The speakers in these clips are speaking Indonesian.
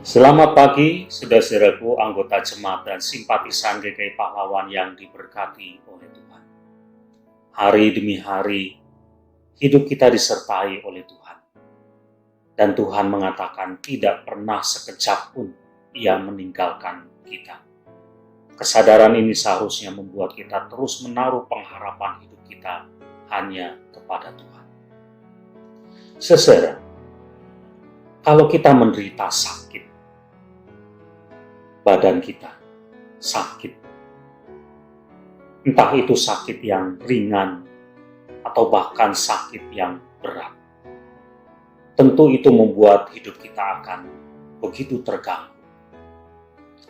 Selamat pagi, saudara-saudaraku, anggota jemaat dan simpatisan GKI Pahlawan yang diberkati oleh Tuhan. Hari demi hari, hidup kita disertai oleh Tuhan. Dan Tuhan mengatakan tidak pernah sekejap pun Ia meninggalkan kita. Kesadaran ini seharusnya membuat kita terus menaruh pengharapan hidup kita hanya kepada Tuhan. Saudara, kalau kita menderita sakit, badan kita sakit, entah itu sakit yang ringan atau bahkan sakit yang berat, tentu itu membuat hidup kita akan begitu terganggu.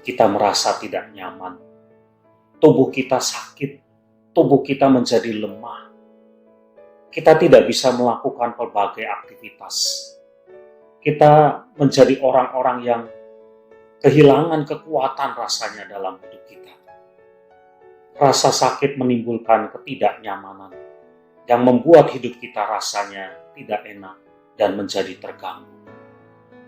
Kita merasa tidak nyaman, tubuh kita sakit, tubuh kita menjadi lemah, kita tidak bisa melakukan berbagai aktivitas, kita menjadi orang-orang yang kehilangan kekuatan rasanya dalam hidup kita. Rasa sakit menimbulkan ketidaknyamanan yang membuat hidup kita rasanya tidak enak dan menjadi terganggu.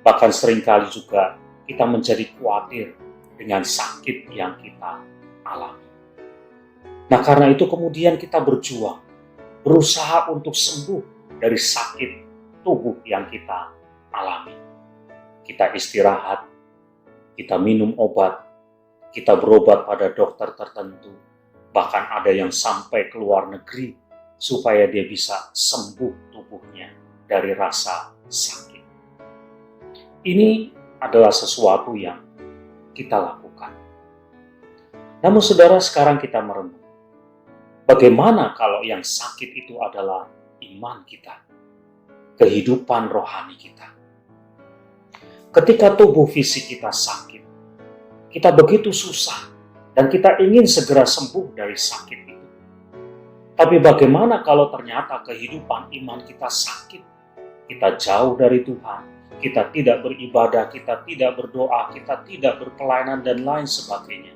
Bahkan seringkali juga kita menjadi khawatir dengan sakit yang kita alami. Nah, karena itu kemudian kita berjuang, berusaha untuk sembuh dari sakit tubuh yang kita alami. Kita istirahat, kita minum obat, kita berobat pada dokter tertentu, bahkan ada yang sampai ke luar negeri supaya dia bisa sembuh tubuhnya dari rasa sakit. Ini adalah sesuatu yang kita lakukan. Namun saudara, sekarang kita merenung. Bagaimana kalau yang sakit itu adalah iman kita, kehidupan rohani kita? Ketika tubuh fisik kita sakit, kita begitu susah dan kita ingin segera sembuh dari sakit itu. Tapi bagaimana kalau ternyata kehidupan iman kita sakit? Kita jauh dari Tuhan, kita tidak beribadah, kita tidak berdoa, kita tidak berpelayanan dan lain sebagainya.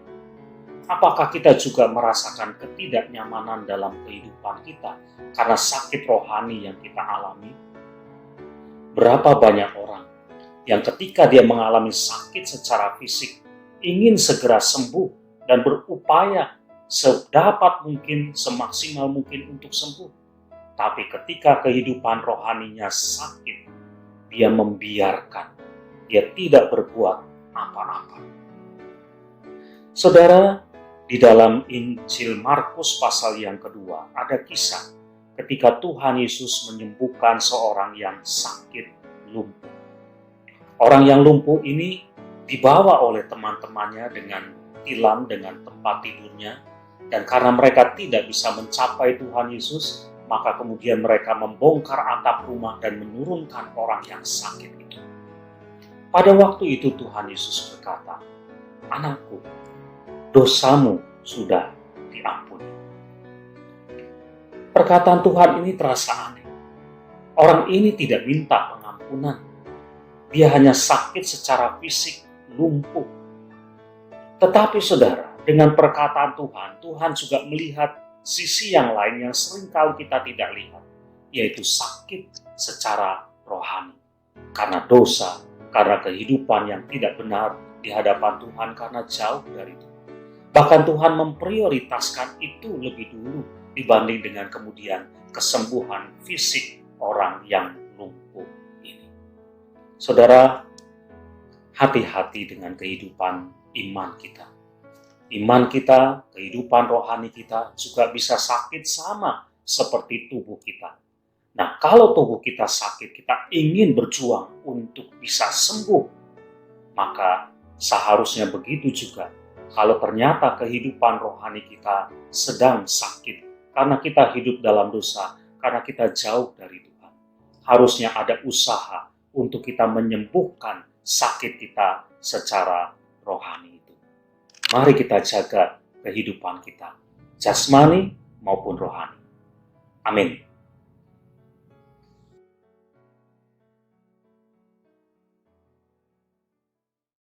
Apakah kita juga merasakan ketidaknyamanan dalam kehidupan kita karena sakit rohani yang kita alami? Berapa banyak orang yang ketika dia mengalami sakit secara fisik, ingin segera sembuh dan berupaya sedapat mungkin, semaksimal mungkin untuk sembuh. Tapi ketika kehidupan rohaninya sakit, dia membiarkan, dia tidak berbuat apa-apa. Saudara, di dalam Injil Markus pasal yang kedua, ada kisah ketika Tuhan Yesus menyembuhkan seorang yang sakit lumpuh. Orang yang lumpuh ini dibawa oleh teman-temannya dengan tilam, dengan tempat tidurnya, dan karena mereka tidak bisa mencapai Tuhan Yesus, maka kemudian mereka membongkar atap rumah dan menurunkan orang yang sakit itu. Pada waktu itu Tuhan Yesus berkata, "Anakku, dosamu sudah diampuni." Perkataan Tuhan ini terasa aneh. Orang ini tidak minta pengampunan. Dia hanya sakit secara fisik, lumpuh. Tetapi saudara, dengan perkataan Tuhan, Tuhan juga melihat sisi yang lain yang seringkali kita tidak lihat, yaitu sakit secara rohani. Karena dosa, karena kehidupan yang tidak benar di hadapan Tuhan, karena jauh dari Tuhan. Bahkan Tuhan memprioritaskan itu lebih dulu dibanding dengan kemudian kesembuhan fisik orang yang lumpuh ini. Saudara, hati-hati dengan kehidupan iman kita. Iman kita, kehidupan rohani kita juga bisa sakit sama seperti tubuh kita. Nah, kalau tubuh kita sakit, kita ingin berjuang untuk bisa sembuh, maka seharusnya begitu juga kalau ternyata kehidupan rohani kita sedang sakit karena kita hidup dalam dosa, karena kita jauh dari Tuhan. Harusnya ada usaha untuk kita menyembuhkan sakit kita secara rohani itu. Mari kita jaga kehidupan kita, jasmani maupun rohani. Amin.